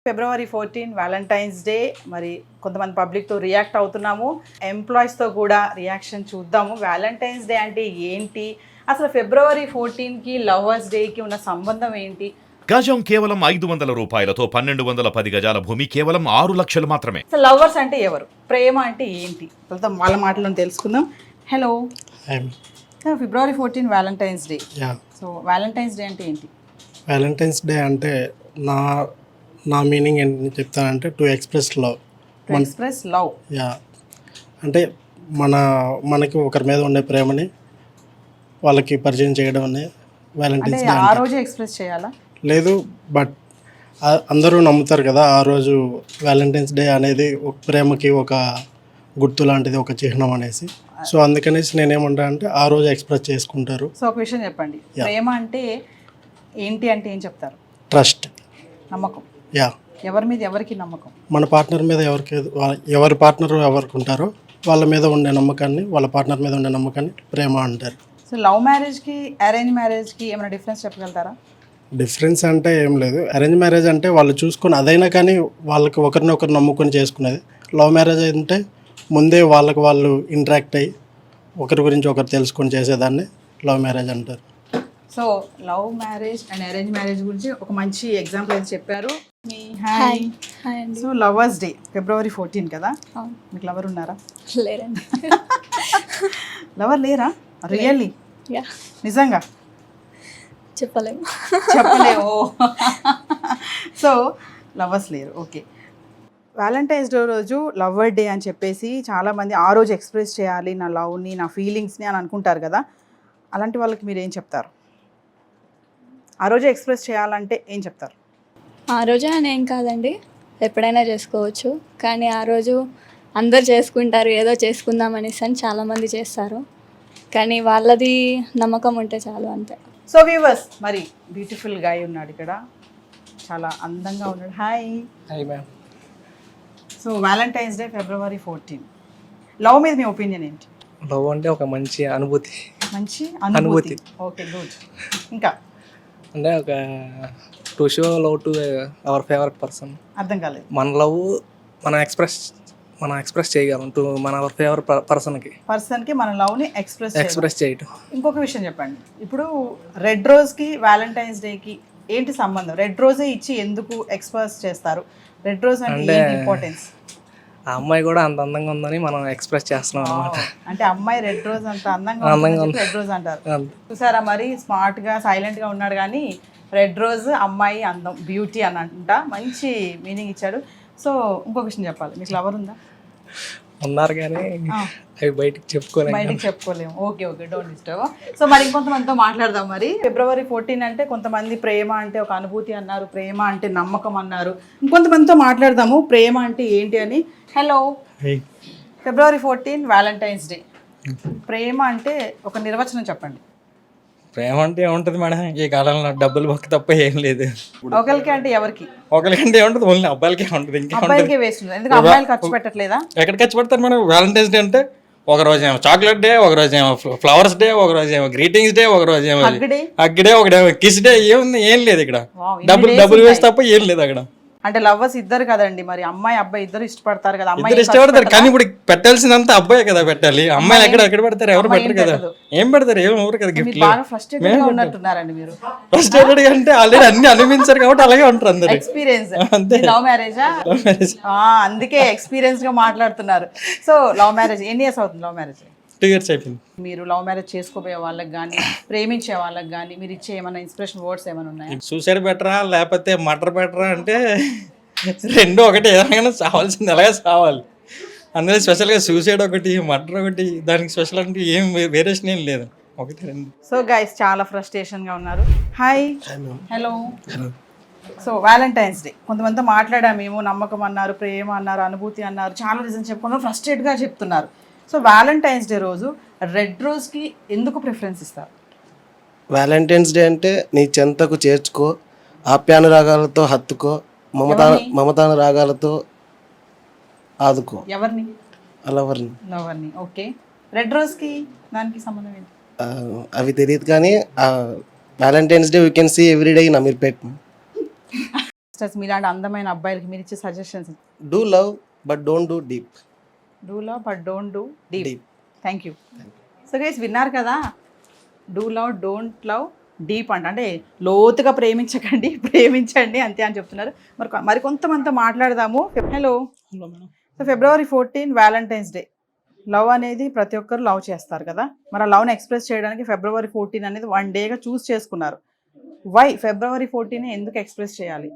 ఫిబ్రవరి 14 Valentine's day. మరి కొంతమంది పబ్లిక్తో react అవుతున్నాము, ఎంప్లాయీస్తో కూడా రియాక్షన్ చూద్దాము. వ్యాలంటైన్స్ డే అంటే ఏంటి, అసలు ఫిబ్రవరి 14కి లవర్స్ డేకి ఉన్న సంబంధం ఏంటి? గజం కేవలం 500 రూపాయలతో 1210 గజాల భూమి కేవలం 6 లక్షలు మాత్రమే. అసలు లవర్స్ అంటే ఎవరు, ప్రేమ అంటే ఏంటి, వాళ్ళ మాటలను తెలుసుకుందాం. హలో, ఫిబ్రవరి 14 Valentine's day. So Valentine's day అంటే ఏంటి? వ్యాలంటైన్స్ డే అంటే నా మీనింగ్ ఏంటి చెప్తానంటే to express love. Express love. Yeah, అంటే మనకి ఒకరి మీద ఉండే ప్రేమని వాళ్ళకి పరిచయం చేయడం అనే వ్యాలంటైన్స్ డే. ఆ రోజు ఎక్స్ప్రెస్ చేయాలా? లేదు, బట్ అందరూ నమ్ముతారు కదా ఆ రోజు వ్యాలంటైన్స్ డే అనేది ఒక ప్రేమకి ఒక గుర్తు లాంటిది, ఒక చిహ్నం అనేసి. సో అందుకనేసి నేనేమంటా అంటే ఆ రోజు ఎక్స్ప్రెస్ చేసుకుంటారు. సో ఒక విషయం చెప్పండి, ప్రేమ అంటే ఏంటి అంటే ఏం చెప్తారు? ట్రస్ట్, నమ్మకం. యా, ఎవరి మీద ఎవరికి నమ్మకం? మన పార్ట్నర్ మీద ఎవరి పార్ట్నర్ ఎవరికి ఉంటారో వాళ్ళ మీద ఉండే నమ్మకాన్ని, వాళ్ళ పార్ట్నర్ మీద ఉండే నమ్మకాన్ని ప్రేమ అంటారు. సో లవ్ మ్యారేజ్కి అరేంజ్ మ్యారేజ్కి ఏమైనా డిఫరెన్స్ చెప్పగలుగుతారా? డిఫరెన్స్ అంటే ఏం లేదు. అరేంజ్ మ్యారేజ్ అంటే వాళ్ళు చూసుకొని అదైనా కానీ వాళ్ళకి ఒకరినొకరు నమ్ముకొని చేసుకునేది. లవ్ మ్యారేజ్ అంటే ముందే వాళ్ళకి వాళ్ళు ఇంటరాక్ట్ అయ్యి ఒకరి గురించి ఒకరు తెలుసుకొని చేసేదాన్ని లవ్ మ్యారేజ్ అంటారు. So love marriage and arrange marriage గురించి ఒక మంచి ఎగ్జాంపుల్ అయితే చెప్పారు. హాయ్ అండి. సో లవర్స్ డే ఫిబ్రవరి 14 కదా, మీకు లవర్ ఉన్నారా? లేరండి. లవర్ లేరా? రియల్లీ? యా, నిజంగా చెప్పలేము. చెప్పలేవు. సో లవర్స్ లేరు, ఓకే. వ్యాలంటైన్స్ డే రోజు లవర్ డే అని చెప్పేసి చాలామంది ఆ రోజు ఎక్స్ప్రెస్ చేయాలి నా లవ్ని, నా ఫీలింగ్స్ని అని అనుకుంటారు కదా. అలాంటి వాళ్ళకి మీరు ఏం చెప్తారు? ఆ రోజు ఎక్స్ప్రెస్ చేయాలంటే ఏం చెప్తారు? ఆ రోజు అని ఏం కాదండి, ఎప్పుడైనా చేసుకోవచ్చు. కానీ ఆ రోజు అందరు చేసుకుంటారు, ఏదో చేసుకుందాం అనేసి అని చాలామంది చేస్తారు. కానీ వాళ్ళది నమ్మకం ఉంటే చాలు, అంతే. సో వ్యూవర్స్, మరి బ్యూటిఫుల్ గాయ్ ఉన్నాడు ఇక్కడ, చాలా అందంగా ఉన్నాడు. Hi. Hi ma'am. So Valentine's day ఫిబ్రవరి 14, లవ్ మీద మీ ఒపీనియన్ ఏంటి? లవ్ అంటే ఒక మంచి అనుభూతి. మంచి అనుభూతి. Okay, good. ఇంకా అంటే ఒక to show love to our favourite person. అర్థం కాలేదు. మన లవ్ మనం ఎక్స్ప్రెస్ చేయగలం టు మన అవర్ ఫేవరెట్ పర్సన్కి మన లవ్ని ఎక్స్ప్రెస్ చేయటం. ఇంకొక విషయం చెప్పండి, ఇప్పుడు రెడ్ రోజ్కి వ్యాలంటైన్స్ డేకి ఏంటి సంబంధం? రెడ్ రోజే ఇచ్చి ఎందుకు ఎక్స్ప్రెస్ చేస్తారు? రెడ్ రోజ్ అంటే ఇంపార్టెన్స్? ఆ అమ్మాయి కూడా అంత అందంగా ఉందని మనం ఎక్స్ప్రెస్ చేస్తున్నాం అనమాట. అంటే అమ్మాయి రెడ్ రోజ్ అంత అందంగా ఉంది, రెడ్ రోజ్ అంటారు. చూసారా, మరి స్మార్ట్ గా సైలెంట్ గా ఉన్నాడు కానీ రెడ్ రోజ్ అమ్మాయి అందం, బ్యూటీ అని అంట. మంచి మీనింగ్ ఇచ్చాడు. సో ఇంకొక విషయం చెప్పాలి, మీకు లవర్ ఉందా? ఉన్నారు కానీ అవి బయటికి చెప్పుకోలేము. Okay, don't disturb. సో మరి ఇంకొంతమందితో మాట్లాడదాం. మరి ఫిబ్రవరి 14 అంటే కొంతమంది ప్రేమ అంటే ఒక అనుభూతి అన్నారు, ప్రేమ అంటే నమ్మకం అన్నారు. ఇంకొంతమందితో మాట్లాడదాము ప్రేమ అంటే ఏంటి అని. హలో, ఫిబ్రవరి 14 వ్యాలంటైన్స్ డే. ప్రేమ అంటే ఒక నిర్వచనం చెప్పండి. ప్రేమ అంటే ఏముంటుంది మేడం, ఈ కాలంలో డబ్బులు బొక్క తప్ప ఏం లేదు. ఒకరికి అంటే ఎవరికి? ఒకరికంటే ఏముంటుంది, ఓన్లీ అబ్బాయిలకే ఉంటుంది. ఇంకా అబ్బాయిలకే వేస్ట్. ఎందుకు అమ్మాయిలు ఖర్చు పెట్టట్లేదా? ఎక్కడ ఖర్చు పెడతారు మేడం? వ్యాలంటైన్స్ డే అంటే ఒక రోజు ఏమో చాక్లెట్ డే, ఒక రోజు ఏమో ఫ్లవర్స్ డే, ఒక రోజు ఏమో గ్రీటింగ్స్ డే, ఒక రోజు ఏమో అగ్గి డే, ఒకటేమో కిస్ డే. ఏముంది? ఏం లేదు ఇక్కడ. డబ్బులు వేస్ట్ తప్ప ఏం లేదు అక్కడ. అంటే లవర్స్ ఇద్దరు కదండి, మరి అమ్మాయి అబ్బాయి ఇద్దరు ఇష్టపడతారు కదా. అమ్మాయి ఇష్టపడతారు కానీ ఇప్పుడు పెట్టాల్సిందంతా అబ్బాయి కదా పెట్టాలి. అమ్మాయిలు ఎక్కడ పెడతారు? ఎవరు పెట్టరు కదా. ఏం పెడతారు? ఏం ఎవరు కదా. గిఫ్ట్ ఫ్రస్ట్రేటెడ్ గా ఉన్నట్టున్నారండి మీరు. ఫ్రస్ట్రేటెడ్ అంటే ఆల్రెడీ అన్ని అనుభవించారు కాబట్టి అలాగే ఉంటారు అందరు. ఎక్స్పీరియన్స్. లవ్ మ్యారేజా? అందుకే ఎక్స్పీరియన్స్ గా మాట్లాడుతున్నారు. సో లవ్ మ్యారేజ్ ఎన్ని ఇయర్స్ అవుతుంది? లవ్ మ్యారేజ్ 2 years అయిపోయింది. మీరు లవ్ మ్యారేజ్ చేసుకోబోయే వాళ్ళకి కానీ ప్రేమించే వాళ్ళకి కానీ మీరు ఇచ్చే ఏమైనా ఇన్స్పిరేషన్ వర్డ్స్ ఏమైనా ఉన్నాయా? సూసైడ్ బెటరా లేకపోతే మర్డర్ బెటరా అంటే రెండు ఒకటి. ఏదైనా చావాల్సింది అలాగే చావాలి. అందులో స్పెషల్గా సూసైడ్ ఒకటి, మర్డర్ ఒకటి. దానికి స్పెషల్ అంటే ఏం వేరియేషన్ ఏం లేదు, ఒకటి రెండు. సో గైస్ చాలా ఫ్రస్ట్రేషన్గా ఉన్నారు. Hi. Hello. So Valentine's day కొంతమందితో మాట్లాడాము మేము. నమ్మకం అన్నారు, ప్రేమ అన్నారు, అనుభూతి అన్నారు, చాలా రీజన్ చెప్పుకున్నారు, ఫ్రస్ట్రేట్గా చెప్తున్నారు. సో వ్యాలంటైన్స్ డే రోజు రెడ్ రోజ్కి ఎందుకు ప్రిఫరెన్స్ ఇస్తారు? వ్యాలంటైన్స్ డే అంటే నీ చెంతకు చేర్చుకో, ఆప్యానురాగాలతో హత్తుకో, మమతానురాగాలతో ఆదుకో. ఎవరిని? లవర్ని. ఓకే. రెడ్ రోజ్కి దానికి సంబంధం ఏంటి? అవి తెలియదు కానీ Valentine's day we can see every day in Ameerpet. Youngsters మీలాంటి అందమైన అబ్బాయిలకి మీరు ఇచ్చే suggestions? Do love but don't do deep. Do love but don't do deep. Deep. Thank you. So guys విన్నారు కదా, do love don't love deep అంటే లోతుగా ప్రేమించకండి, ప్రేమించండి అంతే అని చెప్తున్నారు. మరి కొంతమందితో మాట్లాడదాము. Hello. Hello madam. So February 14 Valentine's day. Love అనేది ప్రతి ఒక్కరు లవ్ చేస్తారు కదా, మరి ఆ లవ్ని ఎక్స్ప్రెస్ చేయడానికి February 14 అనేది 1 డేగా చూస్ చేసుకున్నారు. వై February 14 ఎందుకు ఎక్స్ప్రెస్ చేయాలి?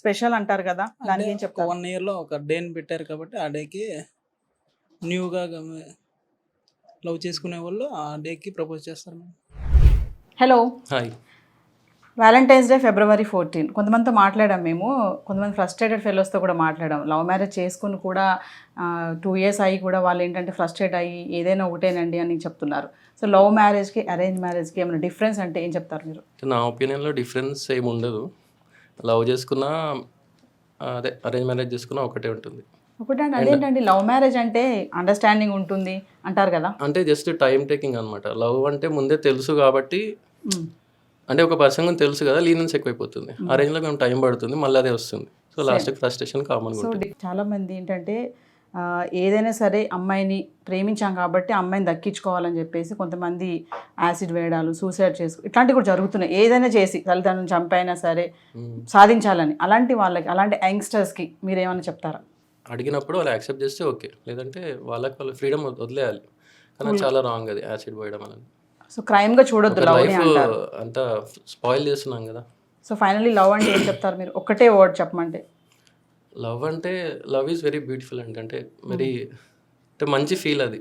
స్పెషల్ అంటారు కదా, దానికి ఏం చెప్తారు? 1 ఇయర్లో ఒక డేని పెట్టారు కాబట్టి ఆ డేకి న్యూగా లవ్ చేసుకునే వాళ్ళు ఆ డేకి ప్రపోజ్ చేస్తారు madam. Hello. Hi. Valentine's day February 14. కొంతమందితో మాట్లాడాం మేము, కొంతమంది ఫ్రస్ట్రేటెడ్ ఫెలోస్తో కూడా మాట్లాడాం. లవ్ మ్యారేజ్ చేసుకుని కూడా 2 years అయ్యి కూడా వాళ్ళు ఏంటంటే ఫ్రస్ట్రేట్ అయ్యి ఏదైనా ఒకటేనండి అని చెప్తున్నారు. సో లవ్ మ్యారేజ్కి అరేంజ్ మ్యారేజ్కి ఏమైనా డిఫరెన్స్ అంటే ఏం చెప్తారు మీరు? నా ఒపీనియన్లో డిఫరెన్స్ ఏమి ఉండదు. లవ్ చేసుకున్నా అదే అరేంజ్ మ్యారేజ్ చేసుకున్నా ఒకటే ఉంటుంది. ఒకటండి. అదేంటండి లవ్ మ్యారేజ్ అంటే అండర్స్టాండింగ్ ఉంటుంది అంటారు కదా. అంటే జస్ట్ టైం టేకింగ్ అనమాట. లవ్ అంటే ముందే తెలుసు కాబట్టి, అంటే ఒక పర్సన్ గురించి తెలుసు కదా, లీనియన్స్ ఎక్కువైపోతుంది. అరేంజ్లో కొంచెం టైం పడుతుంది, మళ్ళీ అదే వస్తుంది. సో లాస్ట్కి ఫ్రస్ట్రేషన్ కామన్గా సో ఉంటుంది. చాలామంది ఏంటంటే ఏదైనా సరే అమ్మాయిని ప్రేమించాం కాబట్టి అమ్మాయిని దక్కించుకోవాలని చెప్పేసి కొంతమంది యాసిడ్ వేయడాలు, సూసైడ్ చేసుకో ఇట్లాంటివి కూడా జరుగుతున్నాయి. ఏదైనా చేసి తల్లిదండ్రులను చంపైనా సరే సాధించాలని. అలాంటి వాళ్ళకి, అలాంటి యంగ్స్టర్స్కి మీరు ఏమైనా చెప్తారా? అడిగినప్పుడు వాళ్ళు యాక్సెప్ట్ చేస్తే ఓకే, లేదంటే వాళ్ళ ఫ్రీడమ్ వదిలేయాలి. కానీ అది చాలా రాంగ్ అది యాసిడ్ పోయడం అని. సో క్రైమ్గా చూడొద్దు లవ్ లైఫ్ అంతా స్పాయిల్ చేస్తున్నాం కదా. సో ఫైనల్లీ లవ్ అంటే ఏం చెప్తారు మీరు? ఒక్కటే వర్డ్ చెప్పమంటే. లవ్ అంటే లవ్ ఈజ్ వెరీ బ్యూటిఫుల్ అండి. అంటే వెరీ అంటే మంచి ఫీల్ అది.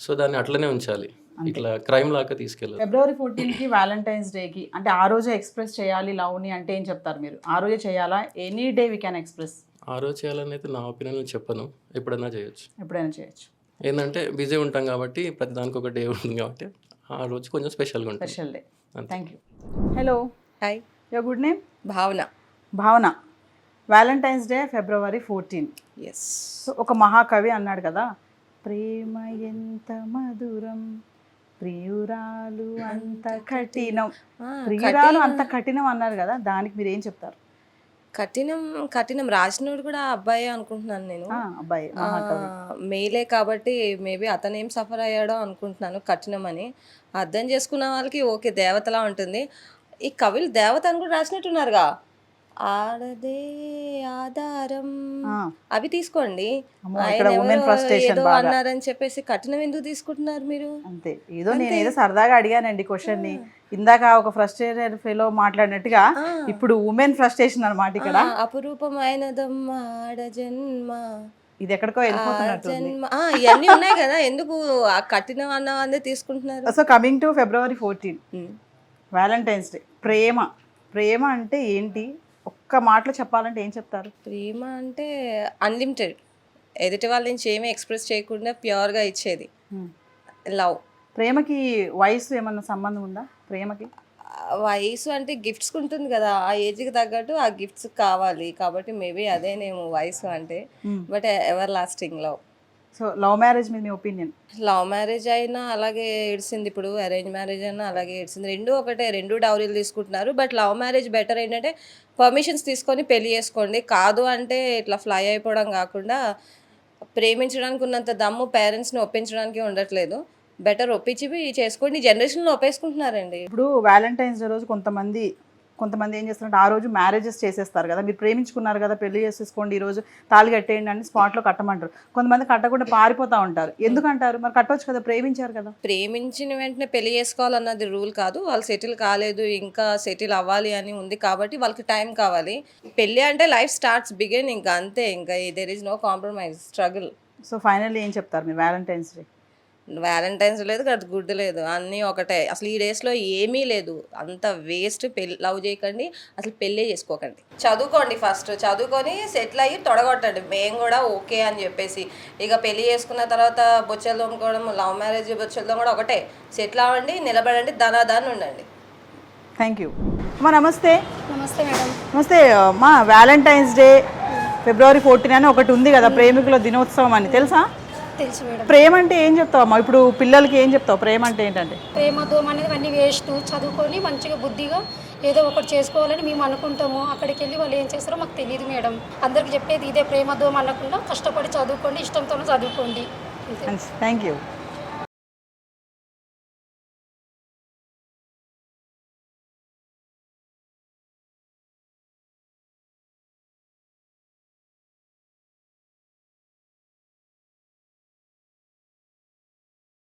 సో దాన్ని అట్లనే ఉంచాలి, ఇట్లా క్రైమ్ లాగా తీసుకెళ్ళాలి. February 14 వ్యాలంటైన్స్ డేకి అంటే ఆ రోజే ఎక్స్ప్రెస్ చేయాలి లవ్ని అంటే ఏం చెప్తారు మీరు? ఆ రోజే చేయాలా? Any day we can express? ఆ రోజు చేయాలని అయితే నా ఒపీనియన్ చెప్పను, ఎప్పుడైనా చేయొచ్చు. ఎప్పుడైనా చేయొచ్చు. ఏంటంటే బిజీ ఉంటాం కాబట్టి, ప్రతి దానికి ఒక డే ఉంటుంది కాబట్టి ఆ రోజు కొంచెం స్పెషల్గా ఉంటుంది. Special day. Thank you. Hello. Hi. Your good name? Bhavana. Bhavana. Valentine's day February 14. Yes. So ఒక మహాకవి అన్నాడు కదా, ప్రేమ ఎంత మధురం, ప్రియురాలు అంత కఠినం. ప్రియురాలు అంత కఠినం అన్నారు కదా, దానికి మీరు ఏం చెప్తారు? కఠినం రాసినోడు కూడా అబ్బాయి అనుకుంటున్నాను నేను. అబ్బాయి మహాకవి. మేలే కాబట్టి మేబీ అతను ఏం సఫర్ అయ్యాడో అనుకుంటున్నాను కఠినం అని. అర్థం చేసుకున్న వాళ్ళకి ఓకే దేవతలా ఉంటుంది. ఈ కవులు దేవత అని కూడా రాసినట్టున్నారుగా, ఆడదే ఆధారం అవి తీసుకోండి. ఆయన ఏదో అన్నారని చెప్పేసి కఠినం ఎందుకు తీసుకుంటున్నారు మీరు? అంతే, ఏదో నేను ఏదో సరదాగా అడిగానండి క్వశ్చన్ ని. ఇందాక ఒక ఫ్రస్ట్రేటెడ్ ఫెలో మాట్లాడినట్టుగా ఇప్పుడు ఉమెన్ ఫ్రస్ట్రేషన్ అన్నమాట ఇక్కడ. అపురూపమైనదమ్మ ఆడ జన్మ, ఇది ఎక్కడికో వెళ్ళిపోతున్నట్టు జన్మ ఇవన్నీ ఉన్నాయి కదా, ఎందుకు ఆ కఠినం అన్నవన్నీ తీసుకుంటున్నారు? So coming to February 14 Valentine's day. ప్రేమ అంటే ఏంటి? ఒక్క మాటలో చెప్పాలంటే ఏం చెప్తారు? ప్రేమ అంటే అన్లిమిటెడ్, ఎదుటి వాళ్ళ నుంచి ఏమీ ఎక్స్ప్రెస్ చేయకుండా ప్యూర్గా ఇచ్చేది లవ్. ప్రేమకి వయసు ఏమన్నా సంబంధం ఉందా? ప్రేమకి వయసు అంటే గిఫ్ట్స్ ఉంటుంది కదా, ఆ ఏజ్కి తగ్గట్టు ఆ గిఫ్ట్స్ కావాలి కాబట్టి మేబీ అదేనేమో వయసు అంటే. But ever lasting love. So love marriage మీద మీ ఒపీనియన్? లవ్ మ్యారేజ్ అయినా అలాగే ఏడ్చింది, ఇప్పుడు అరేంజ్ మ్యారేజ్ అయినా అలాగే ఏడ్చింది. రెండు ఒకటే, రెండు డౌరీలు తీసుకుంటున్నారు. బట్ లవ్ మ్యారేజ్ బెటర్ ఏంటంటే పర్మిషన్స్ తీసుకొని పెళ్లి చేసుకోండి. కాదు అంటే ఇట్లా ఫ్లై అయిపోవడం కాకుండా, ప్రేమించడానికి ఉన్నంత దమ్ము పేరెంట్స్ని ఒప్పించడానికి ఉండట్లేదు. బెటర్ ఒప్పించి చేసుకోండి. జనరేషన్లో ఒప్పేసుకుంటున్నారండి. ఇప్పుడు వ్యాలంటైన్స్ డే రోజు కొంతమంది ఏం చేస్తారంటే ఆ రోజు మ్యారేజెస్ చేసేస్తారు కదా, మీరు ప్రేమించుకున్నారు కదా పెళ్లి చేసేసుకోండి ఈరోజు తాళి కట్టేయండి అని స్పాట్లో కట్టమంటారు. కొంతమంది కట్టకుండా పారిపోతూ ఉంటారు. ఎందుకంటారు? మరి కట్టవచ్చు కదా, ప్రేమించారు కదా. ప్రేమించిన వెంటనే పెళ్లి చేసుకోవాలన్నది రూల్ కాదు. వాళ్ళు సెటిల్ కాలేదు, ఇంకా సెటిల్ అవ్వాలి అని ఉంది కాబట్టి వాళ్ళకి టైం కావాలి. పెళ్ళి అంటే లైఫ్ స్టార్ట్స్ బిగిన్, ఇంకా అంతే, ఇంకా there is no compromise, struggle. So finally ఏం చెప్తారు మీరు? వ్యాలంటైన్స్ డే వ్యాలంటైన్స్ లేదు, గుడ్ లేదు, అన్నీ ఒకటే. అసలు ఈ డేస్లో ఏమీ లేదు, అంత వేస్ట్. లవ్ చేయకండి, అసలు పెళ్ళే చేసుకోకండి. చదువుకోండి, ఫస్ట్ చదువుకొని సెటిల్ అయ్యి తొడగొట్టండి. మేము కూడా ఓకే అని చెప్పేసి ఇక పెళ్ళి చేసుకున్న తర్వాత బొచ్చెలు తోముకోవడం, లవ్ మ్యారేజ్ బొచ్చెలు కూడా ఒకటే. సెటిల్ అవ్వండి, నిలబడండి, దాని ఉండండి. థ్యాంక్ యూ అమ్మా. నమస్తే. నమస్తే మేడం. నమస్తే అమ్మా. వ్యాలంటైన్స్ డే February 14 అని ఒకటి ఉంది కదా, ప్రేమికుల దినోత్సవం అని, తెలుసా? తెలుసు మేడం. ప్రేమ అంటే ఏం చెప్తావు అమ్మా? ఇప్పుడు పిల్లలకి ఏం చెప్తావు? ప్రేమ అంటే ఏంటంటే? ప్రేమ దోమ అనేది అన్నీ వేస్ట్. చదువుకొని మంచిగా బుద్ధిగా ఏదో ఒకటి చేసుకోవాలని మేము అనుకుంటాము. అక్కడికి వెళ్ళి వాళ్ళు ఏం చేస్తారో మాకు తెలియదు మేడం. అందరికి చెప్పేది ఇదే, ప్రేమ దోమ అనకుండా కష్టపడి చదువుకోండి, ఇష్టంతోనే చదువుకోండి. Thank you.